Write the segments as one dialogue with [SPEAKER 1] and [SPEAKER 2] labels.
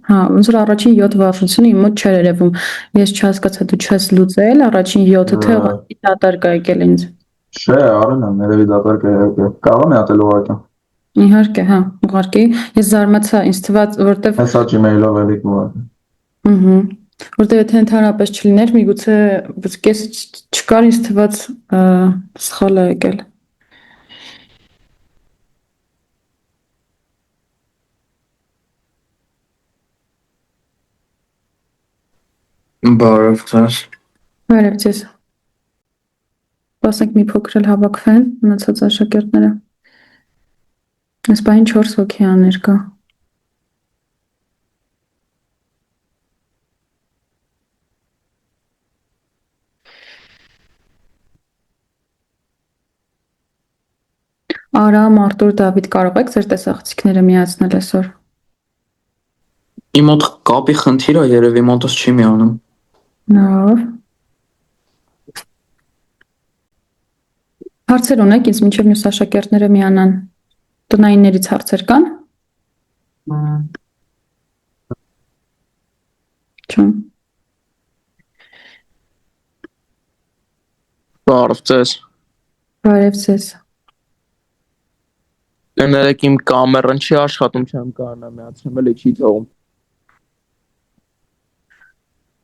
[SPEAKER 1] Հա, ոնց որ առաջին 7 վարժությունը իմ մոտ չէր երևում։ Ես չհասկացա դու չես լուծել առաջին 7-ը թե ուղղակի դատարկ ա եկել ինձ։
[SPEAKER 2] Չէ, Արենը ներևի դատարկ է եկել։ Կարող եմ ատել ուղղակի։
[SPEAKER 1] Իհարկե, հա, ուղղակի ես զարմացա, ինձ թվաց, որտեվ
[SPEAKER 2] Հեսա Gmail-ով էլի ուղղակի։
[SPEAKER 1] Ահա, որտեվ եթե ընդհանրապես չլիներ, միգուցե կեսը չկար, ինձ թվաց սխալ է եկել։
[SPEAKER 3] Բարև ձեզ։
[SPEAKER 1] Բարև ձեզ։ Սպասենք մի փոքր էլ հավաքվեն մնացած աշակերտները։ Այս պահին 4 հոգի ա ներկա։ Արամ, Արտուր, Դավիթ, կարող եք ձեր տեսախցիկները միացնել այսօր։
[SPEAKER 3] Իմ մոտ կապի խնդիր է, երևի մոտս չի միանում։
[SPEAKER 1] Լավ։ Հարցեր ունեք, ինձ մինչև մյուս աշակերտները միանան։ Տնայիններից հարցեր կան։ Չուն։
[SPEAKER 3] Բարև ձեզ։
[SPEAKER 1] Բարև ձեզ։
[SPEAKER 3] Ներեք իմ կամերան չի աշխատում, չեմ կարողանա միացնել, էլի չի թողում։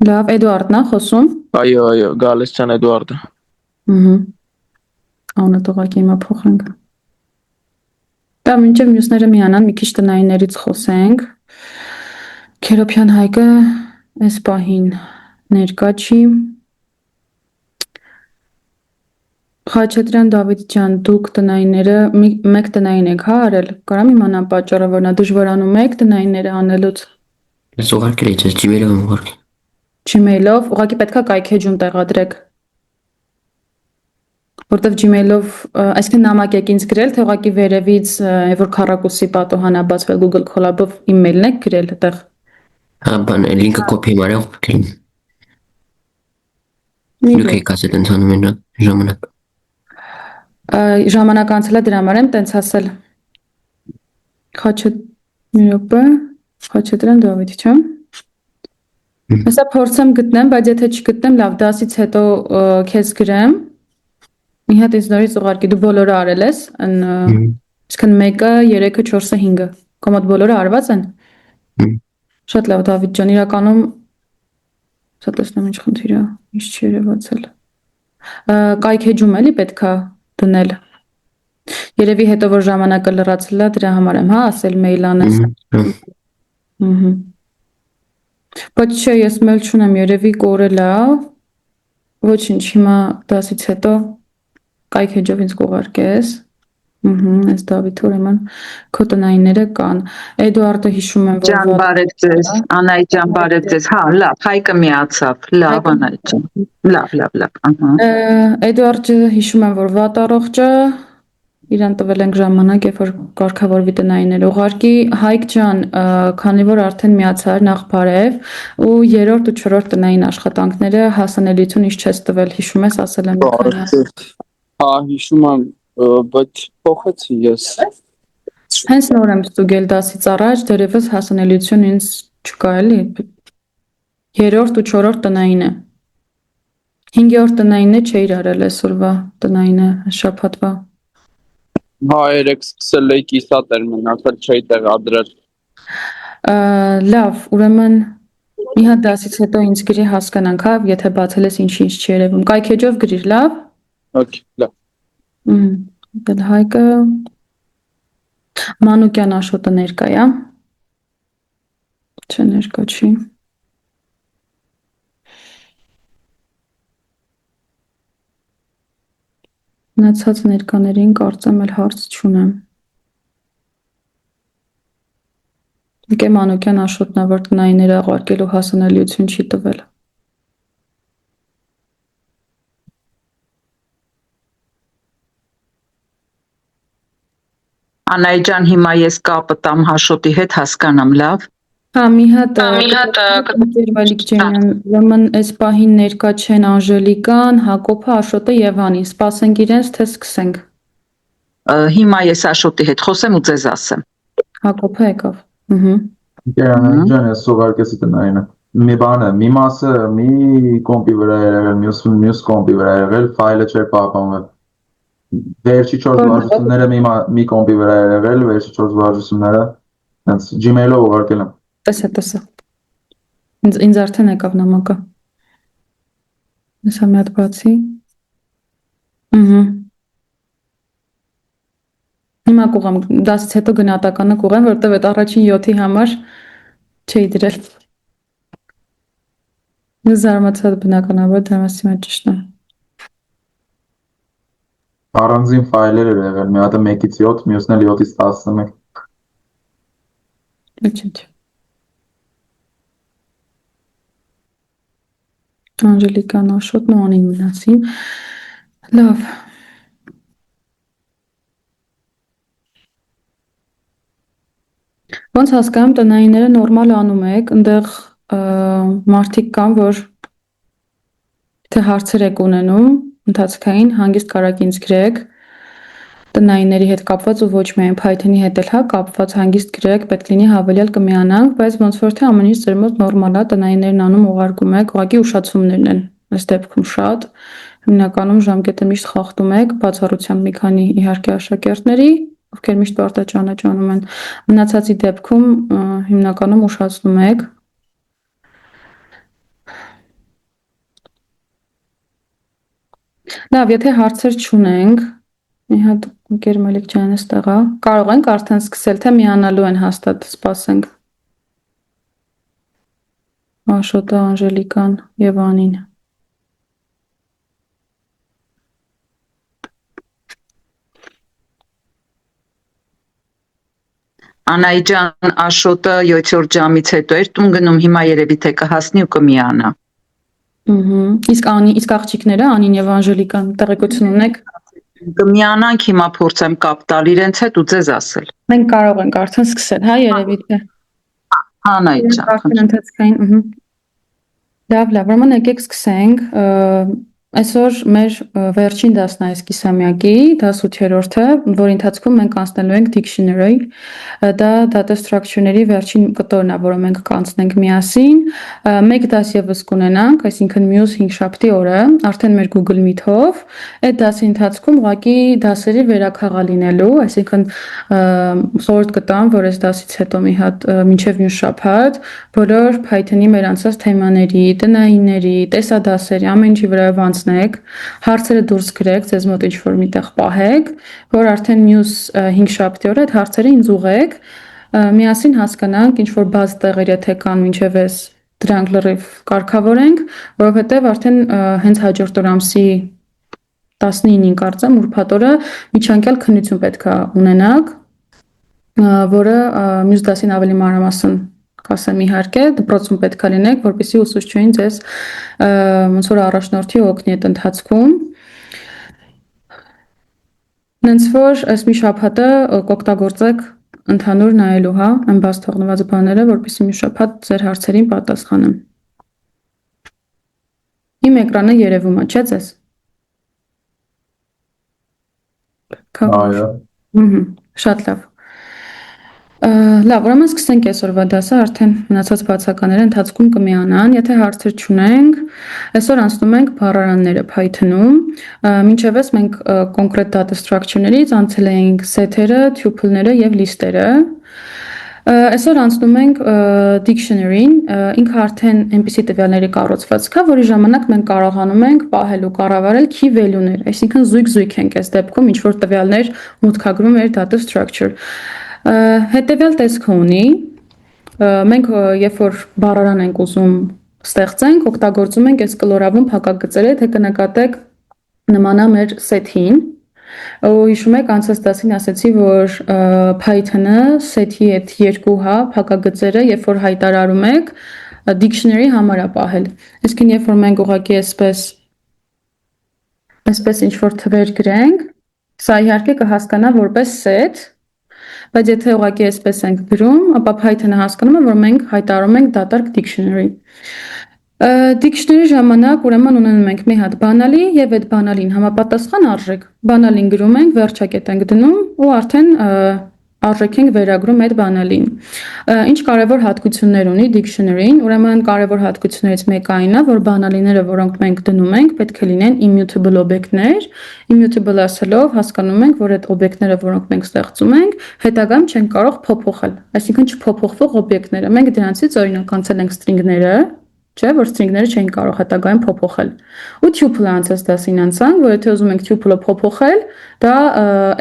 [SPEAKER 1] Լավ, Էդուարդն ա խոսում։
[SPEAKER 3] Այո, Գալստյան Էդուարդը։
[SPEAKER 1] Ահա։ Անունը ուղղակի հիմա փոխենք։ Դա մինչև մյուսները միանան, մի քիչ տնայիններից խոսենք։ Քերոփյան Հայկը այս պահին ներկա չի։ Խաչատրյան Դավիթ ջան, դուք տնայինները մեկ տնային եք հա արել։ Կարամ իմանամ պատճառը, որ նա դժվարանում եք տնայինները անելուց։
[SPEAKER 4] Ես ուղարկել եմ ձեզ Gmail-ով եմ ուղարկել։
[SPEAKER 1] Gmail-ով, ուղղակի պետքա կայքեջում տեղադրեք։ Որտեվ Gmail-ով, այսինքն նամակ եք ինձ գրել, թե ուղղակի վերևից, որ քառակուսի պատոհան ա բացվել Google Colab-ով email-ն եք գրել այդտեղ։
[SPEAKER 4] Հա, բան, լինքը կոպի մարել ուղարկել։ Դուք եք ասել ընթանում են ժամանակ։
[SPEAKER 1] Ժամանակ անցել է դրա համար եմ տենց ասել։ Խաչատրյան Դավիթ, չէ՞։ Հեսա փորձեմ գտնեմ, բայց եթե չգտնեմ, լավ, դասից հետո քեզ գրեմ։ Մի հատ ինձ նորից ուղարկի, դու բոլորը արել ես, իսկն 1-ը, 3-ը, 4-ը, 5-ը։ Քո մոտ բոլորը արված են։ Շատ լավ, Դավիթ ջան, իրականում սա տեսնեմ ինչ խնդիր է, ինչ չի երևացել։ Կայքեջում էլի պետքա դնել։ Երևի հետո որ ժամանակը լրացել է, դրա համար եմ, հա, ասել մեյլ անես։ Ահա։ Բայց չէ, ես մեյլ չունեմ, երևի կորել է։ Ոչինչ, հիմա դասից հետո կայքեջով ինձ կուղարկես։ Այս Դավիթ ուրեմն քո տնայինները կան։ Էդուարդը հիշում եմ, որ
[SPEAKER 5] Ջան, բարև ձեզ, Անայ ջան, բարև ձեզ։ Հա, լավ, Հայկը միացավ։ Լավ, Անայ ջան։ Լավ, ահա։
[SPEAKER 1] Էդուարդը հիշում եմ, որ վատ առողջ է, իրան տվել ենք ժամանակ, երբ որ կարգավորվի տնայինները ուղարկի։ Հայկ ջան, քանի որ արդեն միացար նախ բարև ու 3-րդ ու 4-րդ տնային աշխատանքները հասանելիություն ինչ չես տվել, հիշում ես, ասել եմ։
[SPEAKER 3] Հա, հիշում եմ, բայց փոխեցի ես։
[SPEAKER 1] Հենց նոր եմ ստուգել դասից առաջ, դերևս հասանելիություն ինձ չկա էլի։ 3-րդ ու 4-րդ տնայինը։ 5-րդ տնայինը չէիր արել այսօրվա տնայինը շաբաթվա։
[SPEAKER 3] Հա, երեք սկսել էի կիսատեր մնացել, չէի տեղադրել։
[SPEAKER 1] Լավ, ուրեմն մի հատ դասից հետո ինձ գրի հասկանանք, հա, եթե բացել ես ինչ չի երևում։ Կայքեջով գրիր, լավ։
[SPEAKER 3] Okay, լավ։
[SPEAKER 1] Դե Հայկը Մանուկյան Աշոտը ներկա է։ Չէ, ներկա չի։ Մնացած ներկաներին կարծեմ էլ հարց չունեմ։ Եկե Մանուկյան Աշոտն է, որ տնայինները ուղարկելու հասանելիություն չի տվել։
[SPEAKER 5] Անայ ջան, հիմա ես կապը տամ Հաշոտի հետ հասկանամ, լավ։
[SPEAKER 1] Հա, մի հատ Մալիք ջան, ուրեմն այս պահին ներկա չեն Անժելիկան, Հակոբը, Աշոտը եւ Անին։ Սպասենք իրենց, թե սկսենք։
[SPEAKER 5] Հիմա ես Աշոտի հետ խոսեմ ու ձեզ ասեմ։
[SPEAKER 1] Հակոբը եկավ։
[SPEAKER 2] Գերանային ջան, ես ուղարկեցի տնայինը։ Մի բանը, մի մասը մի կոմպի վրա է եղել, մյուս կոմպի վրա է եղել, ֆայլը չէր պահպանվել։ Վերջի 4 վարժությունները մի կոմպի վրա է եղել, վերջի 4 վարժությունները հենց Gmail-ով ուղարկել եմ։
[SPEAKER 1] Տեսա։ Ինձ արդեն եկավ նամակը։ Հեսա մի հատ բացի։ Հիմա կուղամ 10-ից հետո գնահատականը կուղեմ, որտեվ այդ առաջին 7-ի համար չէի դրել։ Զարմացած բնականաբար դրամասի մեջ ճիշտ է։
[SPEAKER 2] Առանձին ֆայլեր էր եղել, մի հատը 1-ից 7, մյուսն էլ 7-ից 11։
[SPEAKER 1] Ինչ։ Անժելիկան Աշոտն ու Անին մնացին։ Լավ։ Ոնց հասկանում տնայինները նորմալ անում եք, այնտեղ մարդիկ կան, որ թե հարցեր եք ունենում, ընթացքային հանգիստ կարաք ինձ գրեք, տնայինների հետ կապված ու ոչ միայն Python-ի հետ էլ հա կապված հանգիստ գրեք, պետք լինի հավելյալ կմիանանք, բայց ոնց որ թե ամեն ինչ ձեր մոտ նորմալ է, տնայիններն անում ուղարկում եք, ուղղակի ուշացումներն են, այս դեպքում շատ, հիմնականում ժամկետը միշտ խախտում եք, բացառությամբ մի քանի իհարկե աշակերտների, ովքեր միշտ պարտաճանաճանում են, մնացածի դեպքում հիմնականում ուշացնում եք։ Լավ, եթե հարցեր չունենք, մի հատ Գեր Մելիքջանը ստեղա, կարող ենք արդեն սկսել, թե միանալու են հաստատ, սպասենք։ Աշոտը, Անժելիկան եւ Անին։
[SPEAKER 5] Անայի ջան, Աշոտը 7-րդ ժամից հետո էր տուն գնում, հիմա երևի թե կհասնի ու կմիանա։
[SPEAKER 1] Իսկ աղջիկները, Անին եւ Անժելիկան, տեղեկություն ունեք։
[SPEAKER 5] Կմիանանք, հիմա փորձեմ կապ տալ իրենց հետ ու ձեզ ասել։
[SPEAKER 1] Մենք կարող ենք արդեն սկսել, հա, երևի թե։
[SPEAKER 5] Անայի ջան։
[SPEAKER 1] Ընթացքային, Լավ, ուրեմն եկեք սկսենք։ Այսօր մեր վերջին դասն է այս կիսամյակի, 18-րդը, որի ընթացքում մենք անցնելու ենք dictionary, դա data structure-ների վերջին կտորն է, որը մենք կանցնենք միասին, մեկ դաս եւս կունենանք, այսինքն մյուս 5-շաբթի օրը, արդեն մեր Google Meet-ով, այդ դասի ընթացքում ուղղակի դասերի վերաքաղա լինելու, այսինքն խորհուրդ կտամ, որ այս դասից հետո մի հատ մինչև մյուս շաբաթ բոլոր Python-ի մեր անցած թեմաների, տնայինների, տեսադասերի, ամեն ինչի վրայով անցնեք, հարցերը դուրս գրեք, ձեզ մոտ ինչ-որ միտեղ պահեք, որ արդեն մյուս 5 շաբթի օրը այդ հարցերը ինձ ուղղեք, միասին հասկանանք ինչ-որ բաց տեղեր եթե կան մինչև այս դրանք լրիվ կարգավորենք, որովհետև արդեն հենց հաջորդ օր ամսի 19-ին կարծեմ ուրբաթ օրը միջանկյալ քննություն պետք է ունենաք, որը մյուս դասին ավելի մանրամասն կասեմ իհարկե, դպրոցում պետք է լինեք, որպեսզի ուսուցչուհին ձեզ ոնց որ առաջնորդի օգնի այդ ընթացքում։ Նենց որ այս մի շաբաթը կօգտագործեք ընդհանուր նայելու, հա, այն բաց թողնված բաները, որպեսզի մի շաբաթ ձեր հարցերին պատասխանեմ։ Իմ էկրանը երևում է, չէ՞ ձեզ։
[SPEAKER 2] Այո։
[SPEAKER 1] Շատ լավ։ Լավ, ուրեմն սկսենք այսօրվա դասը, արդեն մնացած բացականները ընթացքում կմիանան, եթե հարցեր չունենք, այսօր անցնում ենք բառարանները Python-ում, մինչև այս մենք կոնկրետ data structure-ներից անցել ենք set-երը, tuple-ները եւ list-երը։ Այսօր անցնում ենք dictionary-ին, ինքը արդեն այնպիսի տվյալների կառուցվածք է, որի ժամանակ մենք կարողանում ենք պահել ու կառավարել key value-ներ, այսինքն զույգ ենք այս դեպքում ինչ որ տվյալներ մուտքագրում մեր data structure։ Հետևյալ տեսքը ունի, մենք երբ որ բառարան ենք ուզում ստեղծենք, օգտագործում ենք այս կլորավուն փակագծերը, թե կնկատեք նմանա մեր set-ին, ու հիշում եք անցած դասին ասացի, որ Python-ը set-ի այդ երկու հա փակագծերը, երբ որ հայտարարում եք, dictionary համար է պահել։ Իսկ երբ որ մենք ուղղակի այսպես ինչ որ թվեր գրենք, սա իհարկե կհասկանա որպես set, բայց եթե ուղղակի այսպես ենք գրում, ապա Python-ը հասկանում է, որ մենք հայտարարում ենք դատարկ dictionary։ Dictionary ժամանակ ուրեմն ունենում ենք մի հատ բանալի եւ այդ բանալին համապատասխան արժեք։ Բանալին գրում ենք, վերջակետ ենք դնում ու արդեն արժեք ենք վերագրում այդ բանալին։ Ինչ կարևոր հատկություններ ունի dictionary-ն, ուրեմն կարևոր հատկություններից մեկը այն է, որ բանալիները, որոնք մենք դնում ենք, պետք է լինեն immutable օբյեկտներ։ Immutable ասելով հասկանում ենք, որ այդ օբյեկտները, որոնք մենք ստեղծում ենք, հետագայում չեն կարող փոփոխել, այսինքն չփոփոխվող օբյեկտները։ Մենք դրանցից օրինակ անցել ենք string-ները, չէ, որ string-ները չեն կարող հետագայում փոփոխել։ Ու tuple-ը անցած դասին անցանք, որ եթե ուզում ենք tuple-ը փոփոխել, դա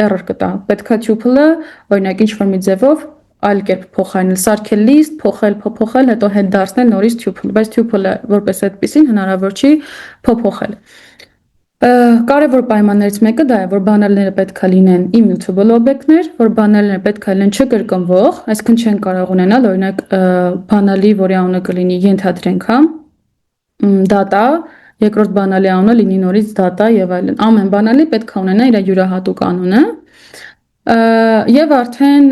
[SPEAKER 1] error կտա։ Պետք է tuple-ը օրինակ ինչ-որ մի ձևով այլ կերպ փոխարինել, սարքել list, փոփոխել, հետո հետ դարձնել նորից tuple, բայց tuple-ը որպես այդպեսին հնարավոր չի փոփոխել։ Կարևոր պայմաններից մեկը դա է, որ բանալիները պետք է լինեն immutable օբյեկտներ, որ բանալիները պետք է լինեն չկրկնվող, այսինքն չեն կարող ունենալ օրինակ բանալի, որի անունը կլինի ենթադրենք, հա, data, երկրորդ բանալի անունը լինի նորից data եւ այլն։ Ամեն բանալի պետք է ունենա իր յուրահատուկ անունը։ Եվ արդեն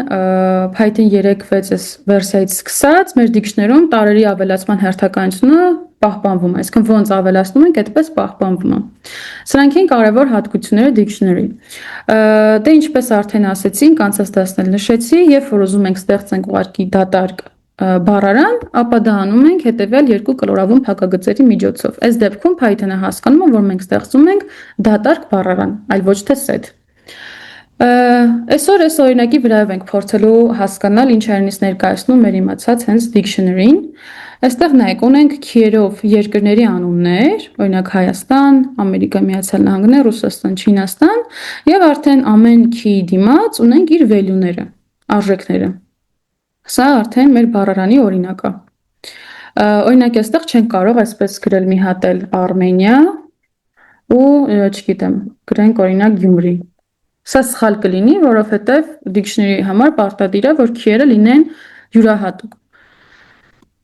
[SPEAKER 1] Python 3.6 վերսիայից սկսած մեր dictionary-ում տարերի ավելացման հերթականությունը պահպանվում է, այսինքն ոնց ավելացնում ենք, այդպես պահպանվում է։ Սրանք են կարևոր հատկությունները dictionary-ի։ Դե ինչպես արդեն ասեցինք, անցած դասն նշեցի, երբ որ ուզում ենք ստեղծենք ուղղակի դատարկ բառարան, ապա դա անում ենք հետևյալ երկու կլորավուն փակագծերի միջոցով։ Այս դեպքում Python-ը հասկանում է, որ մենք ստեղծում ենք դատարկ բառարան, այլ ոչ թե set։ Այսօր այս օրինակի վրայով ենք փորձելու հասկանալ ինչ է ներկայացնում մեր իմացած հենց dictionary-ին։ Այստեղ նայեք, ունենք key-երով երկրների անուններ, օրինակ Հայաստան, Ամերիկա Միացյալ Նահանգներ, Ռուսաստան, Չինաստան, եւ արդեն ամեն key-ի դիմաց ունենք իր value-ները, արժեքները։ Սա արդեն մեր բառարանի օրինակ է։ Օրինակ այստեղ չենք կարող այսպես գրել մի հատ էլ Արմենիա ու, չգիտեմ, գրենք օրինակ Գյումրի։ Սա սխալ կլինի, որովհետև dictionary-ի համար պարտադիր է, որ key-երը լինեն յուրահատուկ։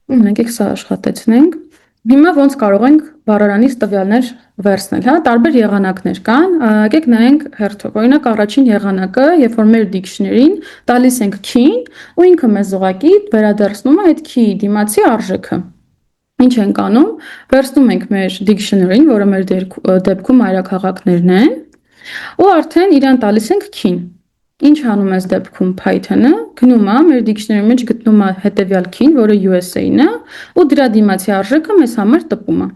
[SPEAKER 1] Մենք սա աշխատեցնենք։ Հիմա ոնց կարող ենք բառարանից տվյալներ վերցնել, հա, տարբեր եղանակներ կան։ Եկեք նայենք հերթով։ Օրինակ առաջին եղանակը, երբ որ մեր dictionary-ին տալիս ենք key-ին, ու ինքը մեզ ուղղակի վերադարձնում է այդ key-ի դիմացի արժեքը։ Ինչ ենք անում։ Վերցնում ենք մեր dictionary-ին, որը մեր դեպքում մայրաքաղաքներն են, ու արդեն իրան տալիս ենք key-ին։ Ինչ անում է այս դեպքում Python-ը, գնում է մեր dictionary-ի մեջ գտնում է հետևյալ key-ն, որը USA-ն է, ու դրա դիմացի արժեքը մեզ համար տպում է։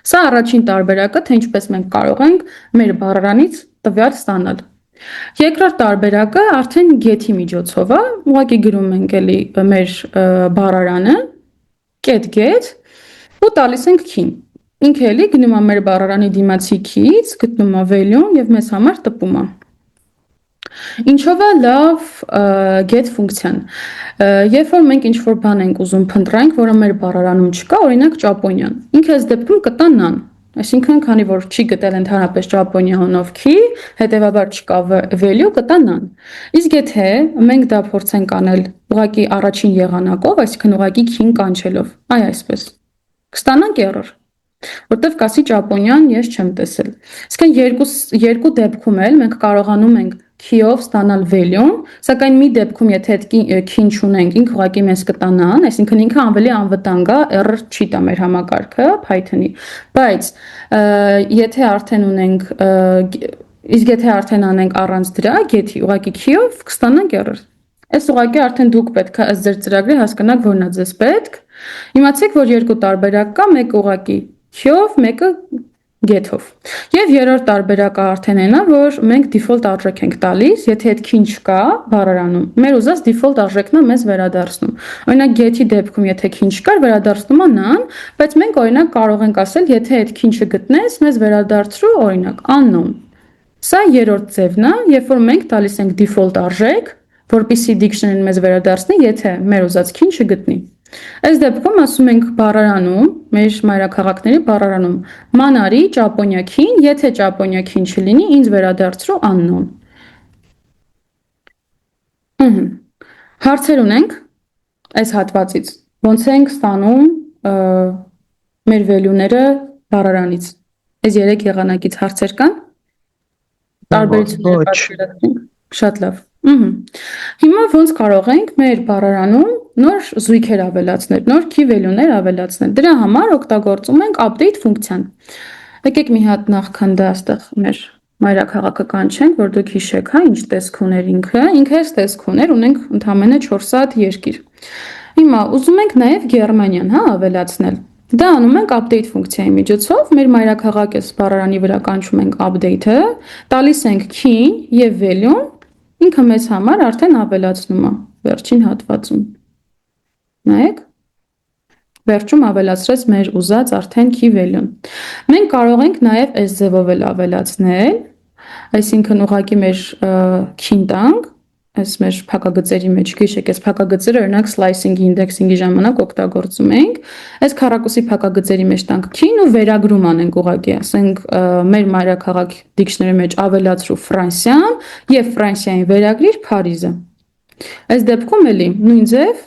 [SPEAKER 1] Սա առաջին տարբերակը, թե ինչպես մենք կարող ենք մեր բառարանից տվյալ ստանալ։ Երկրորդ տարբերակը արդեն get-ի միջոցով է, ուղղակի գրում ենք էլի մեր բառարանը, get ու տալիս ենք key-ն։ Ինքը էլի գնում է մեր բառարանի դիմացի key-ից, գտնում է value-ն եւ մեզ համար տպում է։ Ինչով է լավ get ֆունկցիան։ Երբ որ մենք ինչ-որ բան ենք ուզում փնտրենք, որը մեր բառարանում չկա, օրինակ ճապոնիան, ինքը այս դեպքում կտա none, այսինքն քանի որ չի գտել ընդհանրապես ճապոնիա անով key, հետեւաբար չկա value, կտա none։ Իսկ եթե մենք դա փորձենք անել ուղղակի առաջին եղանակով, այսինքն ուղղակի key-ն կանչելով, այ այսպես, կստանանք error, որտեվ կասի ճապոնիան ես չեմ տեսել։ Իսկ երկու դեպքում էլ մենք կարողանում ենք key-ով ստանալ value-ն, սակայն մի դեպքում եթե այդ key-ն չունենք, ինքը ուղղակի մեզ կտանան, այսինքն ինքը ավելի անվտանգ է, error չի տա մեր համակարգը Python-ի, բայց եթե արդեն ունենք, իսկ եթե արդեն անենք առանց դրա, get-ի ուղղակի key-ով կստանանք error։ Այս ուղղակի արդեն դուք պետք է ըստ ձեր ծրագրի հասկանաք, որն է ձեզ պետք։ Իմացեք, որ երկու տարբերակ կա, մեկը ուղղակի key-ով, մեկը get-ով։ Եվ երրորդ տարբերակը արդեն այն է, որ մենք default արժեք ենք տալիս, եթե այդ key-ն չկա բառարանում, մեր ուզած default արժեքն է մեզ վերադարձնում։ Օրինակ get-ի դեպքում եթե key-ն չկար, վերադարձնում է none, բայց մենք օրինակ կարող ենք ասել, եթե այդ key-ն չգտնես, մեզ վերադարձրու օրինակ unknown։ Սա երրորդ ձևն է, երբ որ մենք տալիս ենք default արժեք, որպեսզի dictionary-ն մեզ վերադարձնի, եթե մեր ուզած key-ն չգտնի։ Այս դեպքում ասում ենք բառարանում, մեր մայրաքաղաքների բառարանում, մանարի ճապոնիա key-ն, եթե ճապոնիա key-ն չլինի, ինձ վերադարձրու unknown։ Հարցեր ունենք այս հատվածից, ոնց ենք ստանում մեր value-ները բառարանից։ Այս 3 եղանակից հարցեր կան։ Տարբերությունները պատկերացրենք։ Շատ լավ։ Հիմա ոնց կարող ենք մեր բառարանում նոր զույգեր ավելացնել, նոր key value-ներ ավելացնել։ Դրա համար օգտագործում ենք update ֆունկցիան։ Եկեք մի հատ նախքան դա այստեղ մեր մայրաքաղաքը կանչենք, որ դուք հիշեք, հա, ինչ տեսք ուներ ինքը։ Ինքը էս տեսք ուներ, ունենք ընդամենը 4 հատ երկիր։ Հիմա ուզում ենք նաև Գերմանիան, հա, ավելացնել։ Դա անում ենք update ֆունկցիայի միջոցով, մեր մայրաքաղաքի բառարանի վրա կանչում ենք update-ը, տալիս ենք key-ն եւ value-ն, ինքը մեզ համար արդեն ավելացնում է վերջին հատվածում։ Նայեք, վերջում ավելացրեց մեր ուզած արդեն key value-ն։ Մենք կարող ենք նաև այս ձևով էլ ավելացնել, այսինքն ուղղակի մեր key-ն տանք, այս մեր փակագծերի մեջ, հիշեք, այս փակագծերը օրինակ slicing-ի, indexing-ի ժամանակ օգտագործում ենք, այս քառակուսի փակագծերի մեջ տանք key-ն ու վերագրում անենք ուղղակի, ասենք մեր մայրաքաղաք dictionary մեջ ավելացրու Ֆրանսիան եւ Ֆրանսիային վերագրիր Փարիզը։ Այս դեպքում էլի նույն ձև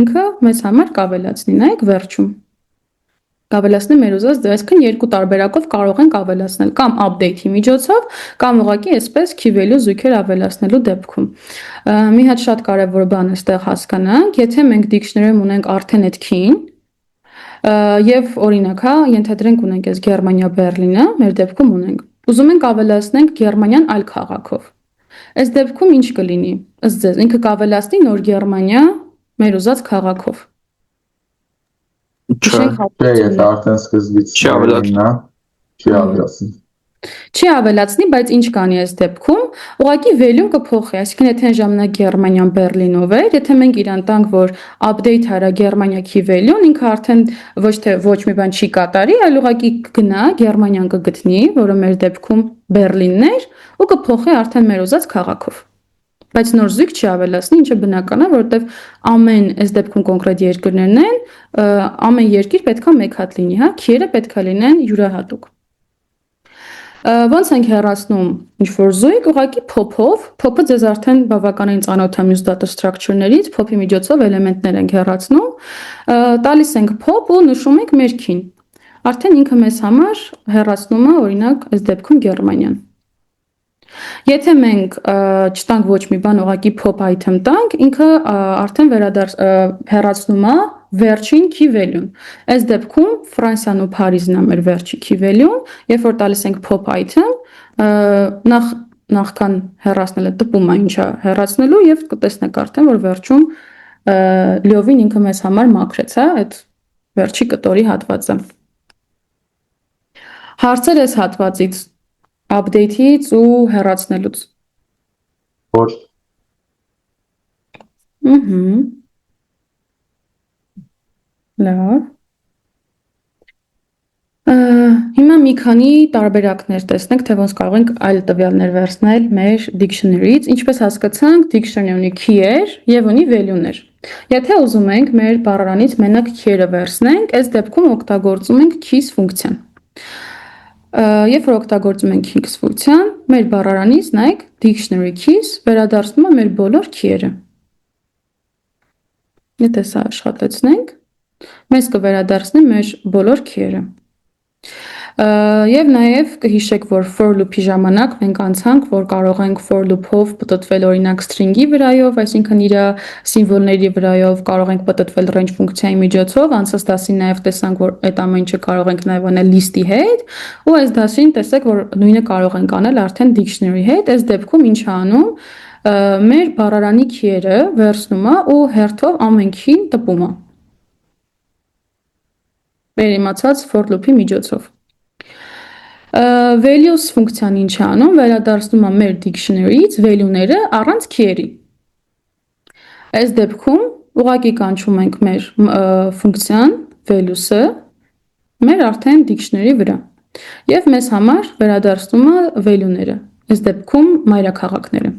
[SPEAKER 1] ինքը մեզ համար կավելացնի, նայեք վերջում։ Կավելացնի մեր ուզած ձև, այսինքն երկու տարբերակով կարող ենք ավելացնել, կամ update-ի միջոցով, կամ ուղղակի այսպես key value զույգեր ավելացնելու դեպքում։ Մի հատ շատ կարևոր բան էստեղ հասկանանք, եթե մենք dictionary-ում ունենք արդեն այդ key-ն, եւ օրինակ, հա, ենթադրենք ունենք այս Գերմանիա Բերլինը, մեր դեպքում ունենք։ Ուզում ենք ավելացնենք Գերմանիան այլ քաղաքով։ Այս դեպքում ինչ կլինի։ Ըստ ձեզ, ինքը կավելացնի նոր Գերմանիա մեր ուզած քաղաքով։
[SPEAKER 2] Չէ, եթե արդեն սկզբից չի ավելացնի։
[SPEAKER 1] Չի ավելացնի, բայց ինչ կանի այս դեպքում, ուղղակի value-ն կփոխի, այսինքն եթե այն ժամանակ Գերմանիան Բերլինով էր, եթե մենք իրան տանք, որ update արա Գերմանիա key value-ն, ինքը արդեն ոչ թե ոչ մի բան չի կատարի, այլ ուղղակի կգնա, Գերմանիան կգտնի, որը մեր դեպքում Բերլինն էր, ու կփոխի արդեն մեր ուզած քաղաքով։ Բայց նոր զույգ չի ավելացնի, ինչը բնական է, որովհետև ամեն այս դեպքում կոնկրետ երկրներն են, ամեն երկիր պետքա մեկ հատ լինի, հա, քիերը պետքա լինեն յուրահատուկ։ Ոնց ենք հեռացնում ինչ-որ զույգ, ուղղակի փոփով, փոփը ձեզ արդեն բավականին ծանոթ է մյուս data structure-ներից, փոփի միջոցով էլեմենտներ ենք հեռացնում, տալիս ենք փոփ ու նշում ենք մեր key-ն։ Արդեն ինքը մեզ համար հեռացնում է, օրինակ, այս դեպքում Գերմանիան։ Եթե մենք չտանք ոչ մի բան, ուղղակի pop item տանք, ինքը արդեն հեռացնում է վերջին key value-ն։ Այս դեպքում Ֆրանսիան ու Փարիզն է մեր վերջի key value-ն, երբ որ տալիս ենք pop item, նախքան հեռացնելը տպում է ինչա հեռացնելու եւ կտեսնեք արդեն, որ վերջում լիովին ինքը մեզ համար մաքրեց, հա, այդ վերջի կտորի հատվածը։ Հարցեր այս հատվածից update-ից ու հեռացնելուց։
[SPEAKER 2] Ոչ։
[SPEAKER 1] Լավ։ Հիմա մի քանի տարբերակներ տեսնենք, թե ոնց կարող ենք այլ տվյալներ վերցնել մեր dictionary-ից, ինչպես հասկացանք, dictionary ունի key-եր եւ ունի value-ներ։ Եթե ուզում ենք մեր բառարանից մենակ key-երը վերցնենք, այս դեպքում օգտագործում ենք keys ֆունկցիան։ Երբ որ օգտագործում ենք keys ֆունկցիան, մեր բառարանից նայեք dictionary keys վերադարձնում է մեր բոլոր key-երը։ Եթե սա աշխատեցնենք, մեզ կվերադարձնի մեր բոլոր key-երը։ Եվ նաև կհիշեք, որ for loop-ի ժամանակ մենք անցանք, որ կարող ենք for loop-ով պտտվել օրինակ string-ի վրայով, այսինքն իր սիմվոլների վրայով, կարող ենք պտտվել range ֆունկցիայի միջոցով, անցած դասին նաև տեսանք, որ այդ ամեն ինչը կարող ենք նաև անել list-ի հետ, ու այս դասին տեսեք, որ նույնը կարող ենք անել արդեն dictionary-ի հետ, այս դեպքում ինչ է անում, մեր բառարանի key-երը վերցնում է ու հերթով ամեն key-ն տպում է։ Վերիմացած for loop-ի միջոցով։ Values ֆունկցիան ինչ է անում, վերադարձնում է մեր dictionary-ից value-ները առանց key-երի։ Այս դեպքում ուղղակի կանչում ենք մեր ֆունկցիան values-ը մեր արդեն dictionary-ի վրա։ Եվ մեզ համար վերադարձնում է value-ները, այս դեպքում մայրաքաղաքները։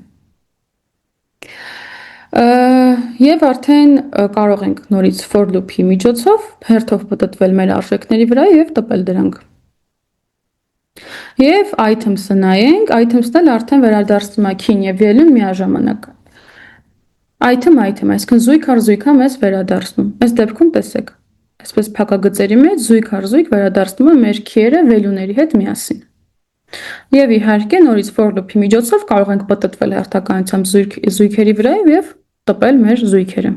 [SPEAKER 1] Եվ արդեն կարող ենք նորից for loop-ի միջոցով հերթով պտտվել մեր արժեքների վրա եւ տպել դրանք։ Եվ items-ը նայենք, items-ն էլ արդեն վերադարձնում է key-ն եւ value-ն միաժամանակ։ Item, այսինքն զույգ առ զույգ է մեզ վերադարձնում։ Այս դեպքում տեսեք, այսպես փակագծերի մեջ զույգ առ զույգ վերադարձնում է մեր key-երը value-ների հետ միասին։ Եվ իհարկե նորից for loop-ի միջոցով կարող ենք պտտվել հերթականությամբ զույգերի վրա եւ տպել մեր զույգերը։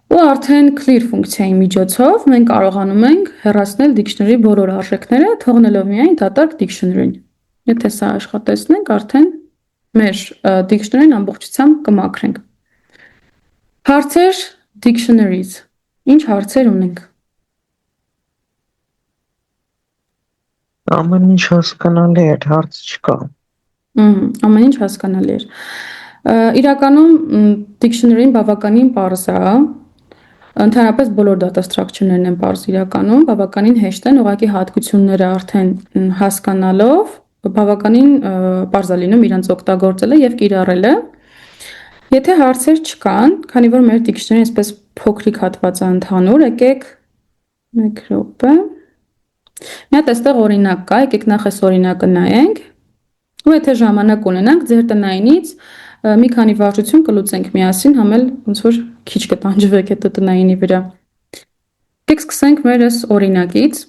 [SPEAKER 1] Ու արդեն clear ֆունկցիայի միջոցով մենք կարողանում ենք հեռացնել dictionary բոլոր արժեքները, թողնելով միայն դատարկ dictionary-ն։ Եթե սա աշխատեցնենք, արդեն մեր dictionary-ն ամբողջությամբ կմաքրենք։ Հարցեր dictionaries։ Ինչ հարցեր ունենք։
[SPEAKER 6] Ամեն ինչ հասկանալի է, հարց չկա։
[SPEAKER 1] Ամեն ինչ հասկանալի է։ Իրականում dictionary-ն բավականին պարզ է։ Ընդհանրապես բոլոր data structure-ներն են պարզ իրականում, բավականին հեշտ են, ուղղակի հատկությունները արդեն հասկանալով բավականին պարզ է լինում իրենց օգտագործելը եւ կիրառելը։ Եթե հարցեր չկան, քանի որ մեր dictionary-ը այսպես փոքրիկ հատված է ընդհանուր, եկեք 1 րոպե։ Մի հատ այստեղ օրինակ կա, եկեք նախ այս օրինակը նայենք։ Ու եթե ժամանակ ունենանք, ձեր տնայինից մի քանի վարժություն կլուծենք միասին, համ էլ ոնց որ քիչ կտանջվեք այդ տնայինի վրա։ Եկեք սկսենք մեր այս օրինակից։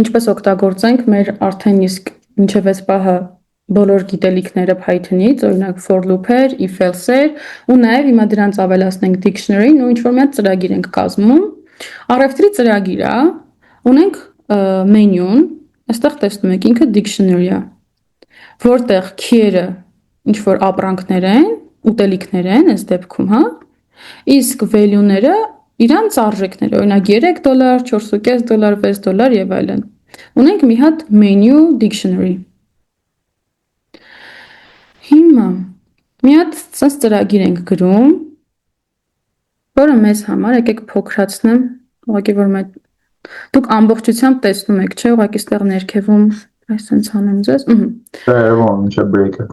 [SPEAKER 1] Ինչպես օգտագործենք մեր արդեն իսկ մինչև այս պահը բոլոր գիտելիքները Python-ից, օրինակ for loop-եր, if else-եր, ու նաև հիմա դրանց ավելացնենք dictionary-ն ու ինչ-որ մի հատ ծրագիր ենք կազմում։ Առևտրի ծրագիր է, ունենք մենյուն, այստեղ տեսնում եք ինքը dictionary է, որտեղ key-երը ինչ-որ ապրանքներ են, ուտելիքներ են այս դեպքում, հա, իսկ value-ները իրանց արժեքները, օրինակ $3, $4.5, $6 եւ այլն։ Ունենք մի հատ menu dictionary։ Հիմա մի հատ ցած ծրագիր ենք գրում, որը մեզ համար եկեք փոքրացնեմ, ուղղակի որ մենք դուք ամբողջությամբ տեսնում եք, չէ՞, ուղղակի ստեղ ներքևում այսպես անեմ ձեզ։
[SPEAKER 2] Երևում ինչ է break-ը։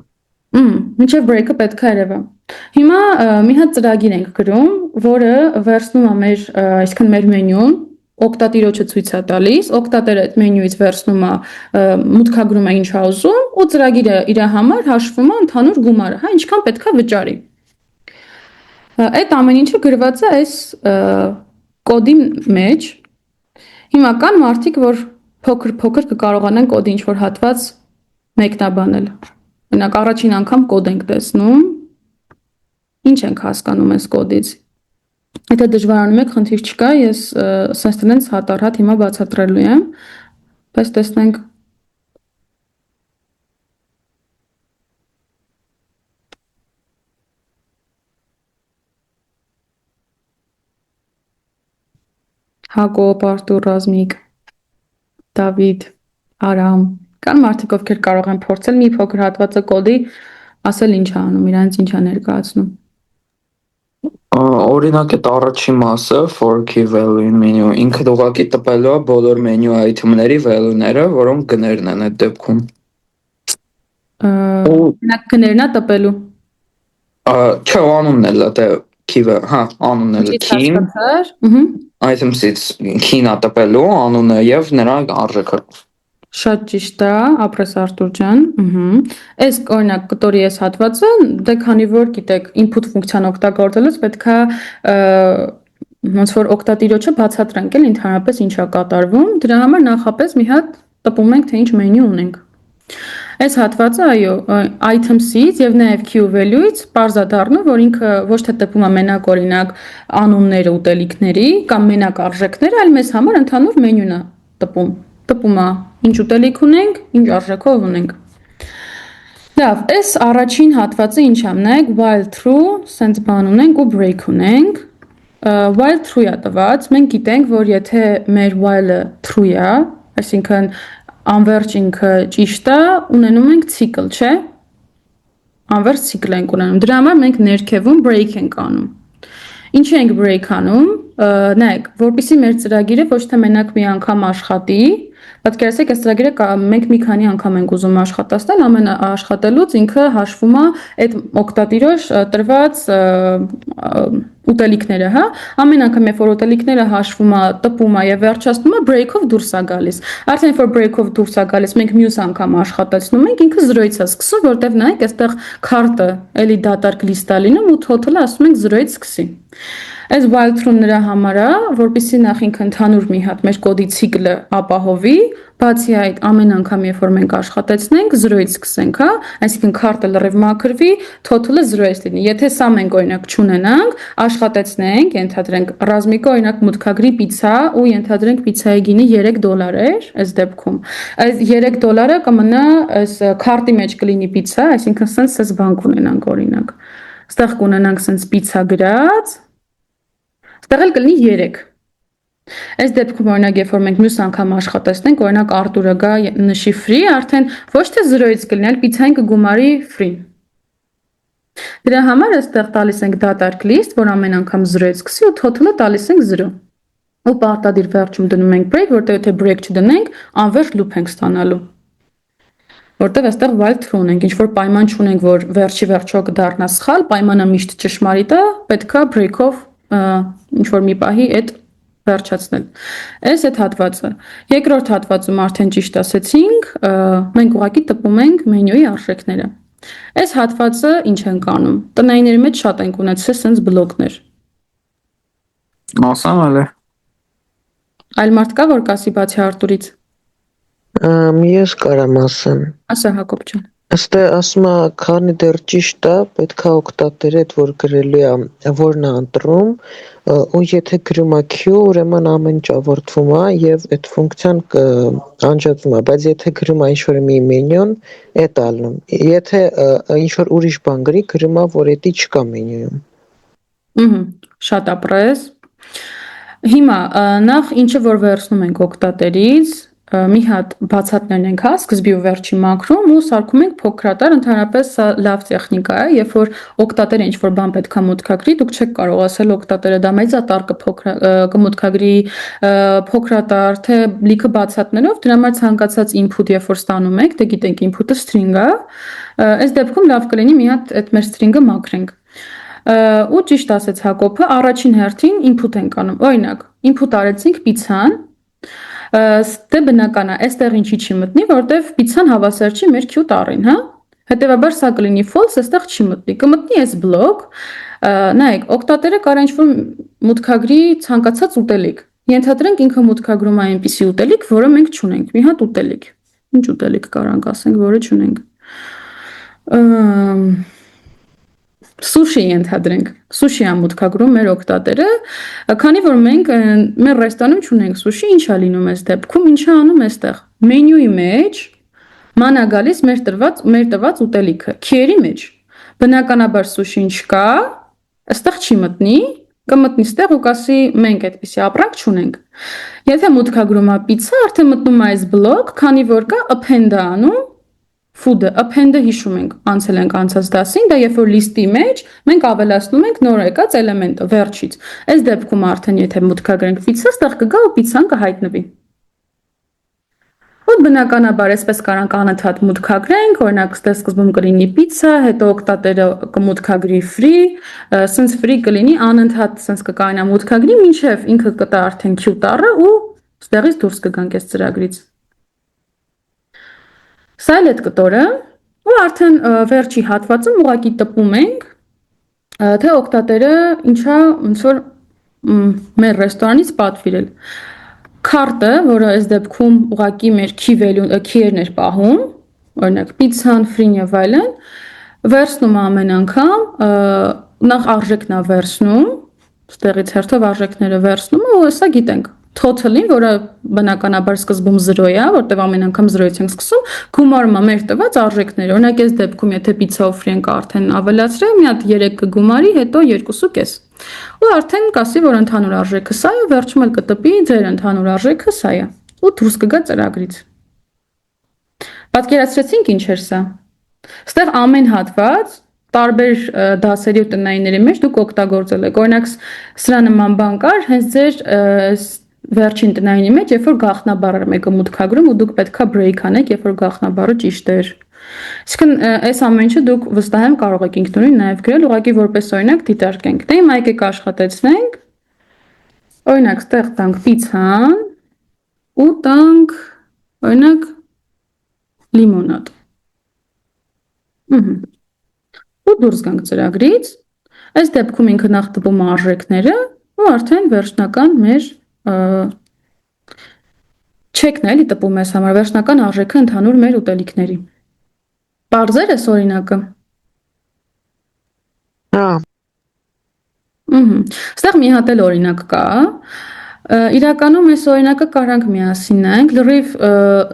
[SPEAKER 1] Մինչև break-ը պետք է երևա։ Հիմա մի հատ ծրագիր ենք գրում, որը վերցնում է մեր, այսինքն մեր մենյուն, օգտատիրոջը ցույց է տալիս, օգտատերը այդ մենյուից վերցնում է, մուտքագրում է ինչ է ուզում, ու ծրագիրը իր համար հաշվում է ընդհանուր գումարը, հա, ինչքան պետք է վճարի։ Այդ ամեն ինչը գրված է այս կոդի մեջ։ Հիմա կան մարդիկ, որ փոքր կկարողանան կոդի ինչ-որ հատված մեկնաբանել։ Օրինակ առաջին անգամ կոդ ենք տեսնում, ինչ ենք հասկանում այս կոդից։ Եթե դժվարանում եք, խնդիր չկա, ես սենց տնենց հատ-առհատ հիմա բացատրելու եմ, բայց տեսնենք Հակոբ, Արտուր, Ռազմիկ, Դավիթ, Արամ, կան մարդիկ, ովքեր կարող են փորձել մի փոքր հատվածը կոդի, ասել ինչ է անում, իրանց ինչ է ներկայացնում։
[SPEAKER 3] Օրինակ այդ առաջին մասը for key value menu ինքը ուղղակի տպելու է բոլոր menu item-ների value-ները, որոնք գներն են այդ դեպքում։
[SPEAKER 1] Օրինակ գներն է տպելու։
[SPEAKER 3] Չէ, անունն էլ է, դե key-ը, հա, անունն էլ է key, items-ից key-ն է տպելու, անունը եւ նրա արժեքը։
[SPEAKER 1] Շատ ճիշտ է, ապրես Արտուր ջան։ Այս օրինակ կտորի այս հատվածը, դե քանի որ գիտեք, input ֆունկցիան օգտագործելուց պետք է ոնց որ օգտատիրոջը բացատրենք էլ ընդհանրապես ինչ է կատարվում, դրա համար նախապես մի հատ տպում ենք, թե ինչ մենյու ունենք։ Այս հատվածը, այո, items-ից եւ նաեւ key value-ից պարզ է դառնում, որ ինքը ոչ թե տպում է մենակ օրինակ անունները ուտելիքների կամ մենակ արժեքները, այլ մեզ համար ընդհանուր մենյուն է տպում։ Տպում է ինչ ուտելիք ունենք, ինչ արժեքով ունենք։ Լավ, այս առաջին հատվածը ինչ է, նայեք while true, sense բան ունենք ու break ունենք։ While true է տված, մենք գիտենք, որ եթե մեր while-ը true է, այսինքն անverջ ինքը ճիշտ է, ունենում ենք cycle, չէ՞։ Անverջ cycle ենք ունենում։ Դրա համար մենք ներքևում break ենք անում։ Ինչ ենք break անում, նայեք, որպեսզի մեր ծրագիրը ոչ թե մենակ մի անգամ աշխատի, պատկերացրեք այս ծրագիրը մենք մի քանի անգամ ենք ուզում աշխատացնել, ամեն աշխատելուց ինքը հաշվում է այդ օգտատիրոջ տրված ուտելիքները, հա, ամեն անգամ երբ որ ուտելիքները հաշվում է, տպում է եւ վերջացնում է, break-ով դուրս է գալիս։ Արդեն երբ որ break-ով դուրս է գալիս, մենք մյուս անգամ աշխատացնում ենք, ինքը 0-ից է սկսում, որտեվ նայեք, այստեղ քարտը էլի դատարկ լիստ է լինում ու total-ը ասում ենք 0-ից սկսի։ Այս while true նրա համար է, որպեսզի նախ ինքը ընդհանուր մի հատ մեր կոդի ցիկլը ապահովի, բացի այդ ամեն անգամ երբ որ մենք աշխատեցնենք 0-ից սկսենք, հա, այսինքն քարտը լրիվ մաքրվի, total-ը 0-ից լինի։ Եթե սա մենք օրինակ չունենանք, աշխատեցնենք, ենթադրենք ռազմիկը օրինակ մուտքագրի պիցա ու ենթադրենք պիցայի գինը $3 էր, այս դեպքում։ Այս $3 կմնա այս քարտի մեջ կլինի պիցա, այսինքն sense բանկ ունենանք օրինակ։ Ստեղ կունենանք sense պիցա գրած Ստեղ էլ կլինի 3։ Այս դեպքում օրինակ երբ որ մենք մյուս անգամ աշխատեցնենք, օրինակ Արտուրը գա նշի free, արդեն ոչ թե 0-ից կլինի, այլ պիցային կգումարի free։ Դրա համար այստեղ տալիս ենք data list, որ ամեն անգամ 0-ից սկսի ու total-ը տալիս ենք 0։ Ու պարտադիր վերջում դնում ենք break, որտեղ եթե break չդնենք, անվերջ loop ենք ստանալու։ Որտեղ այստեղ while true ունենք, ինչ որ պայման չունենք, որ վերջի վերջո կդառնա սխալ, պայմանը միշտ ճշմարիտ է, պետքա break-ով ինչ որ մի պահի այդ վերջացնել։ Այս այդ հատվածը։ Երկրորդ հատվածում արդեն ճիշտ ասեցինք, մենք ուղղակի տպում ենք մենյուի արժեքները։ Այս հատվածը ինչ ենք անում։ Տնայինների մեջ շատ ենք ունեցել sense բլոկներ։
[SPEAKER 3] Ասամ ալը։
[SPEAKER 1] Այլ մարդ կա, որ կասի բացի Արտուրից։
[SPEAKER 6] Ես կարամ ասեմ։
[SPEAKER 1] Ասա Հակոբ ջան։
[SPEAKER 6] Այստեղ ասում է, քանի դեռ ճիշտ է, պետքա օգտատերը այդ որ գրելի է, որն է ընտրում, ու եթե գրում է Q, ուրեմն ամեն ինչ ավարտվում է եւ այդ ֆունկցիան անջատվում է, բայց եթե գրում է ինչ-որ մի մենյուն, այդ ալնում։ Եթե ինչ-որ ուրիշ բան գրի, գրում է, որ դա չկա մենյուում։
[SPEAKER 1] Շատ ապրես։ Հիմա նախ ինչը որ վերցնում ենք օգտատերից, մի հատ բացատներն ենք հա, սկզբի ու վերջի մակրոմ ու սարքում ենք փոքրատար, ընդհանրապես սա լավ տեխնիկա է, երբ որ օգտատերը ինչ-որ բան պետքա մուտքագրի, դուք չեք կարող ասել օգտատերը դա մեծատար կմուտքագրի փոքրատար, թե լիքը բացատներով, դրա համար ցանկացած input երբ որ ստանում եք, դե գիտենք input-ը string է, այս դեպքում լավ կլինի մի հատ այդ մեր string-ը մաքրենք։ Ու ճիշտ ասեց Հակոբը, առաջին հերթին input ենք անում։ Օրինակ, input արեցինք պիցան, Դե բնական է, այստեղ ինչի չի մտնի, որտեվ պիցան հավասար չի մեր Q տառին, հա։ Հետևաբար սա կլինի false, այստեղ չի մտնի։ Կմտնի այս բլոկ, նայեք, օգտատերը կարող ինչ-որ մուտքագրի ցանկացած ուտելիք։ Ենթադրենք ինքը մուտքագրում է այնպիսի ուտելիք, որը մենք չունենք։ Մի հատ ուտելիք։ Ինչ ուտելիք կարանք ասենք, որը չունենք։ Սուշի ենթադրենք, սուշի է մուտքագրում մեր օգտատերը, քանի որ մենք մեր ռեստորանում չունենք սուշի, ինչ է լինում այս դեպքում, ինչ է անում այստեղ։ Մենյուի մեջ մանա գալիս մեր տված ուտելիքը, քիերի մեջ։ Բնականաբար սուշին չկա, այստեղ չի մտնի, կմտնի այստեղ ու կասի մենք այդպիսի ապրանք չունենք։ Եթե մուտքագրում է պիցա, արդեն մտնում է այս բլոկ, քանի որ կա append անում Food-ը, append-ը հիշում ենք, անցել ենք անցած դասին, դա երբ որ list-ի մեջ մենք ավելացնում ենք նոր եկած էլեմենտը վերջից։ Այս դեպքում արդեն եթե մուտքագրենք պիցա, ստեղ կգա ու պիցան կհայտնվի։ Ու բնականաբար այսպես կարանք անընդհատ մուտքագրենք, օրինակ ստեղ սկզբում կլինի պիցա, հետո օգտատերը կմուտքագրի free, sense free կլինի անընդհատ sense կկարողանա մուտքագրի, մինչև ինքը կտա արդեն Q տառը ու ստեղից դուրս կգանք այս ծրագրից։ Սա էլ այդ կտորը ու արդեն վերջի հատվածում ուղղակի տպում ենք, թե օգտատերը ինչա ոնց որ մեր ռեստորանից պատվիրել։ Քարտը, որը այս դեպքում ուղղակի մեր key-երն էր պահում, օրինակ պիցան, ֆրին եւ այլն, վերցնում ամեն անգամ, նախ արժեքն է վերցնում, ստեղից հերթով արժեքները վերցնում ու հեսա գիտենք։ Total-ին, որը բնականաբար սկզբում 0 է, որտեղ ամեն անգամ 0-ից ենք սկսում, գումարում է մեր տված արժեքները։ Օրինակ այս դեպքում եթե պիցա օֆրի ենք արդեն ավելացրել, մի հատ 3 կգումարի, հետո 2.5։ Ու արդեն կասի, որ ընդհանուր արժեքը սա է, վերջում էլ կտպի ձեր ընդհանուր արժեքը սա է։ Ու դուրս կգա ծրագրից։ Պատկերացրեցինք ինչ էր սա։ Ստեղ ամեն հատված տարբեր դասերի ու տնայինների մեջ դուք օգտագործել եք։ Օրինակ սրա նման բան կար, հենց ձեր վերջին տնայինի մեջ, երբ որ գաղտնաբառը մեկը մուտքագրում ու դուք պետքա break անեք, երբ որ գաղտնաբառը ճիշտ էր։ Իսկն այս ամեն ինչը դուք վստահ եմ կարող եք ինքնուրույն նաև գրել, ուղղակի որպես օրինակ դիտարկենք։ Դե հիմա եկեք աշխատեցնենք։ Օրինակ ստեղ տանք պիցան ու տանք օրինակ լիմոնադ։ Ու դուրս գանք ծրագրից։ Այս դեպքում ինքը նախ տպում է արժեքները ու արդեն վերջնական մեր չեկն էլի տպում ես համար վերջնական արժեքը ընդհանուր մեր ուտելիքների։ Պարզեր ես օրինակը։
[SPEAKER 6] Հա,
[SPEAKER 1] Ստեղ մի հատ էլ օրինակ կա։ Իրականում այս օրինակը կարանք միասին նայենք, լրիվ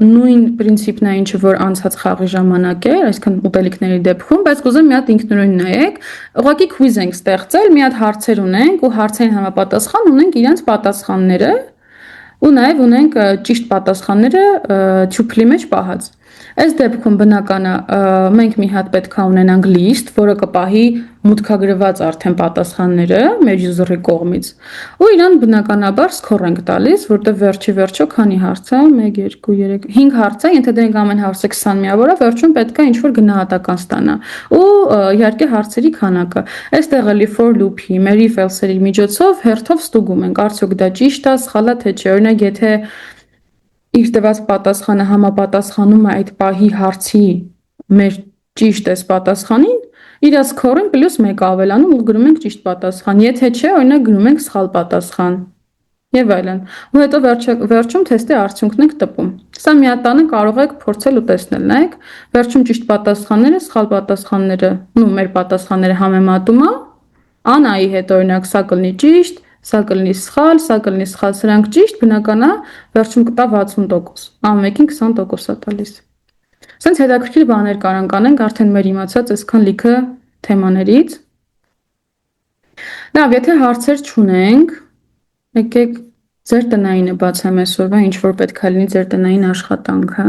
[SPEAKER 1] նույն պրինցիպն է, ինչը որ անցած խաղի ժամանակ էր, այսինքն ուտելիքների դեպքում, բայց կուզեմ մի հատ ինքնուրույն նայեք։ Ուղղակի քվիզ ենք ստեղծել, մի հատ հարցեր ունենք ու հարցերին համապատասխան ունենք իրենց պատասխանները ու նաև ունենք ճիշտ պատասխանները թյուփլի մեջ պահած։ Այս դեպքում բնական է մենք մի հատ պետք է ունենանք լիստ, որը կպահի մուտքագրված արդեն պատասխանները մեր user-ի կողմից։ Ու իրան բնականաբար score ենք տալիս, որտեղ վերջը քանի հարց է, 1 2 3 5 հարց է, ենթադրենք ամեն հարցը 20 միավոր է, վերջում պետք է ինչ-որ գնահատական ստանա։ Ու իհարկե հարցերի քանակը։ Այստեղ էլի for loop-ի, մեր if else-երի միջոցով հերթով ստուգում ենք, արդյոք դա ճիշտ է, սխալ է, թե չէ։ Օրինակ, եթե իր տված պատասխանը համապատասխանում է այդ պահի հարցի մեր ճիշտ էս պատասխանին, իր score-ին +1 ավելանում ու գրում ենք ճիշտ պատասխան։ Եթե չէ, օրինակ գրում ենք սխալ պատասխան։ Եվ այլն։ Ու հետո վերջում թեստի արդյունքն ենք տպում։ Սա միատանը կարող եք փորձել ու տեսնել, նայեք, վերջում ճիշտ պատասխանները, սխալ պատասխանները, մեր պատասխանները համեմատում է, Անայի հետ օրինակ սա կլինի ճիշտ, սա կլինի սխալ, սրանք ճիշտ, բնական է, վերջում կտա 60%, ամենին 20% է տալիս։ Սենց հետաքրքիր բաներ կարանք անենք, արդեն մեր իմացած այսքան լիքը թեմաներից։ Լավ, եթե հարցեր չունենք, եկեք ձեր տնայինը բացեմ այսօրվա, ինչ որ պետք է լինի ձեր տնային աշխատանքը։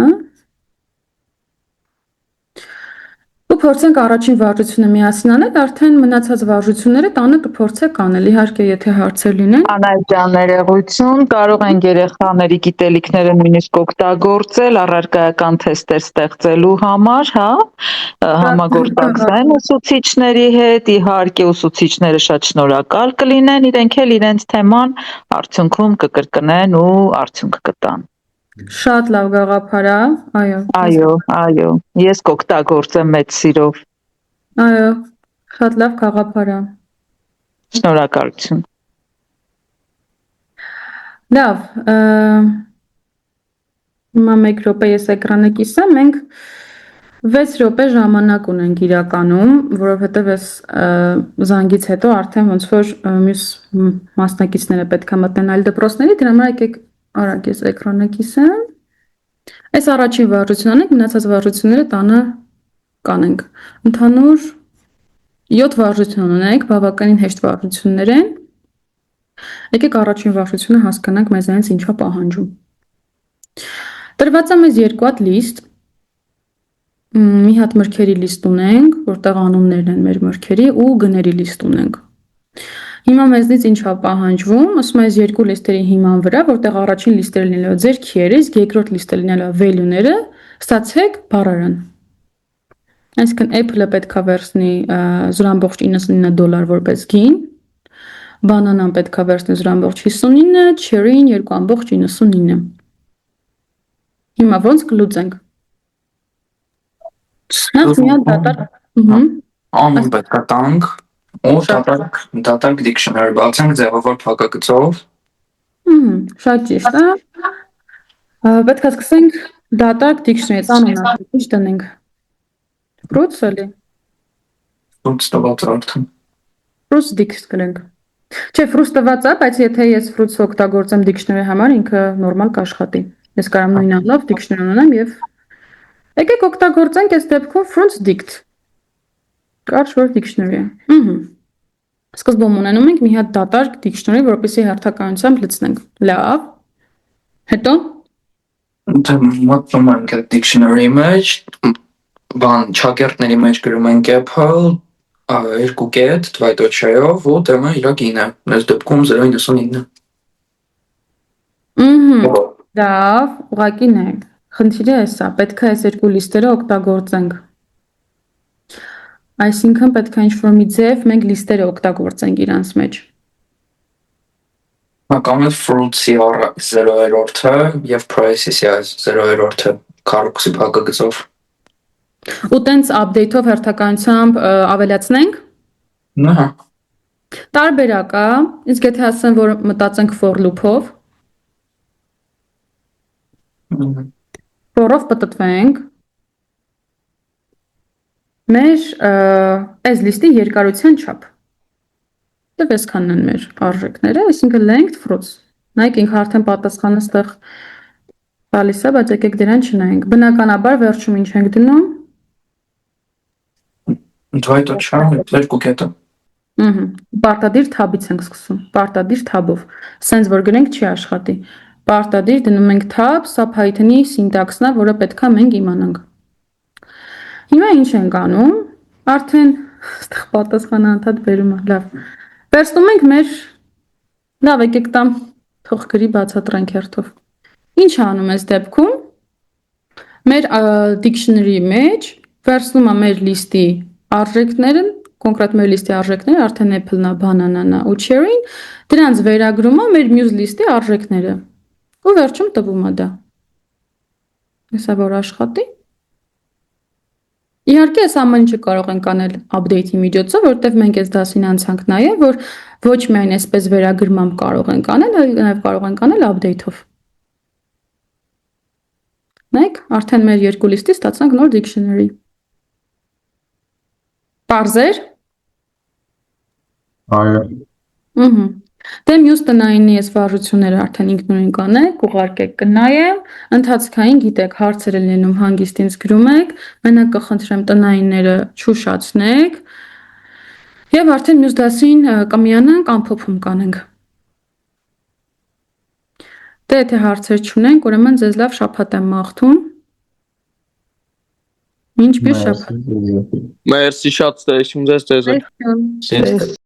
[SPEAKER 1] Ու փորձենք առաջին վարժությունը միասին անել, արդեն մնացած վարժությունները տանը կփորձեք անել, իհարկե եթե հարցեր լինեն։
[SPEAKER 5] Անայ ջան, ներողություն, կարող են երեխաների գիտելիքները նույնիսկ օգտագործել առարկայական թեստեր ստեղծելու համար, հա, համագործակցեն ուսուցիչների հետ, իհարկե ուսուցիչները շատ շնորհակալ կլինեն, իրենք էլ իրենց թեման արդյունքում կկրկնեն ու արդյունք կտան։
[SPEAKER 1] Շատ լավ գաղափար է,
[SPEAKER 5] Այո, ես կօգտագործեմ մեծ սիրով։
[SPEAKER 1] Այո, շատ լավ գաղափար է։
[SPEAKER 5] Շնորհակալություն։
[SPEAKER 1] Լավ, հիմա 1 րոպե ես էկրանը կիսեմ, մենք 6 րոպե ժամանակ ունենք իրականում, որովհետև այս զանգից հետո արդեն ոնց որ մյուս մասնակիցները պետք է մտնեն այլ դպրոցների, դրա համար եկեք արագ ես էկրանը կիսեմ։ Այս առաջին վարժությունն անենք, մնացած վարժությունները տանը կանենք։ Ընդհանուր 7 վարժություն ունենք, բավականին հեշտ վարժություններ են։ Եկեք առաջին վարժությունը հասկանանք մեզանից ինչա պահանջում։ Տրված է մեզ 2 հատ լիստ։ Մի հատ մրգերի լիստ ունենք, որտեղ անուններն են մեր մրգերի ու գների լիստ ունենք։ Հիմա մեզնից ինչա պահանջվում, ասում ես 2 լիստերի հիման վրա, որտեղ առաջին լիստերը լինելով ձեր քիերը, իսկ երկրորդ լիստը լինելով value-ները, ստացեք բառարան։ Այսինքն Apple-ը պետք է վերցնի $0.99 որպես գին, բանանան պետք է վերցնի $0.59, cherry-ին 2.99։ Հիմա ոնց կլուծենք։ Նախ մի հատ դատարկ։
[SPEAKER 3] Անուն պետք է տանք։ Ու դատարկ dictionary բացենք ձևավոր փակագծով։
[SPEAKER 1] Շատ ճիշտ է։ Պետք է սկսենք դատարկ dictionary-ից անունը ինչ տնենք։ Fruits էլի։
[SPEAKER 3] Fruits տված արդեն։
[SPEAKER 1] Fruits dictionary կրենք։ Չէ, fruits տված է, բայց եթե ես fruits օգտագործեմ dictionary համար, ինքը նորմալ կաշխատի։ Ես կարամ նույն անունով dictionary ունենամ եւ եկեք օգտագործենք այս դեպքում fruits dict։ Կարճ որ dictionary է։ Սկզբում ունենում ենք մի հատ դատարկ dictionary, որպեսզի հերթականությամբ լցնենք։ Լավ։ Հետո
[SPEAKER 3] մտնում ենք այդ dictionary-ի մեջ, չակերտների մեջ գրում ենք apple, 2 կետ, թվայտոչայով ու տեմը իրա գինը, այս դեպքում 0.99։
[SPEAKER 1] Լավ, ուղղակի նայեք։ Խնդիրը էս է, պետք է այս 2 լիստերը օգտագործենք։ Այսինքն պետք է ինչ-որ մի ձև մենք լիստերը օգտագործենք իրանց մեջ։
[SPEAKER 3] Կամ էլ fruits-ի 0-րդը եւ prices-ի 0-րդը քառուկսի փակագծով։
[SPEAKER 1] Ու տենց update-ով հերթականությամբ ավելացնենք։
[SPEAKER 3] Հա։
[SPEAKER 1] Տարբերակ է, իսկ եթե ասեմ, որ մտածենք for loop-ով, for-ով պատտվենք, մեր այս լիստի երկարության չափ։ Դե այսքանն են մեր արժեքները, այսինքն length fruits։ Նայեք ինքը արդեն պատասխանը ստեղ տալիս է, բայց եկեք դրան չնայենք։ Բնականաբար վերջում ինչ ենք դնում։
[SPEAKER 3] Dwight O'Char, երկու կետը։
[SPEAKER 1] Պարտադիր թաբից ենք սկսում, պարտադիր թաբով։ Սենց որ գրենք չի աշխատի։ Պարտադիր դնում ենք թաբ, սա Python-ի սինտաքսն է, որը պետքա մենք իմանանք։ Հիմա ինչ ենք անում։ Արդեն այստեղ պատասխանը անդադ բերում է, լավ։ Վերցնում ենք մեր լավ եկեք տամ թող գրի բացատրենք հերթով։ Ինչ անում այս դեպքում։ Մեր dictionary-ի մեջ վերցնում է մեր լիստի արժեքները, կոնկրետ մեր լիստի արժեքները, արդեն apple-ն է, banana-ն է ու cherry-ն, դրանց վերագրում է մեր muse լիստի արժեքները։ Ու վերջում տվում է դա։ Հեսա որ աշխատի։ Իհարկե այս ամեն ինչը կարող ենք անել update-ի միջոցով, որտեղ մենք այս դասին անցանք նաև, որ ոչ միայն այսպես վերագրմամբ կարող ենք անել, այլ նաև կարող ենք անել update-ով։ Նայեք, արդեն մեր երկու լիստի ստացանք նոր dictionary։ Պարզեր։
[SPEAKER 2] Այո։
[SPEAKER 1] Դե մյուս տնայինի այս վարժությունները արդեն ինքնուրույն կանեք, ուղարկեք կնայեմ, ընթացքային գիտեք, հարցեր են լինում հանգիստ ինձ գրում եք, մենակ կխնդրեմ տնայինները չուշացնեք, եւ արդեն մյուս դասին կմիանանք, ամփոփում կանենք։ Դե եթե հարցեր չունենք, ուրեմն ձեզ լավ շաբաթ եմ մաղթում։ Ինչ պիտի շաբաթ։
[SPEAKER 7] Մերսի շատ ստեսում ձեզ։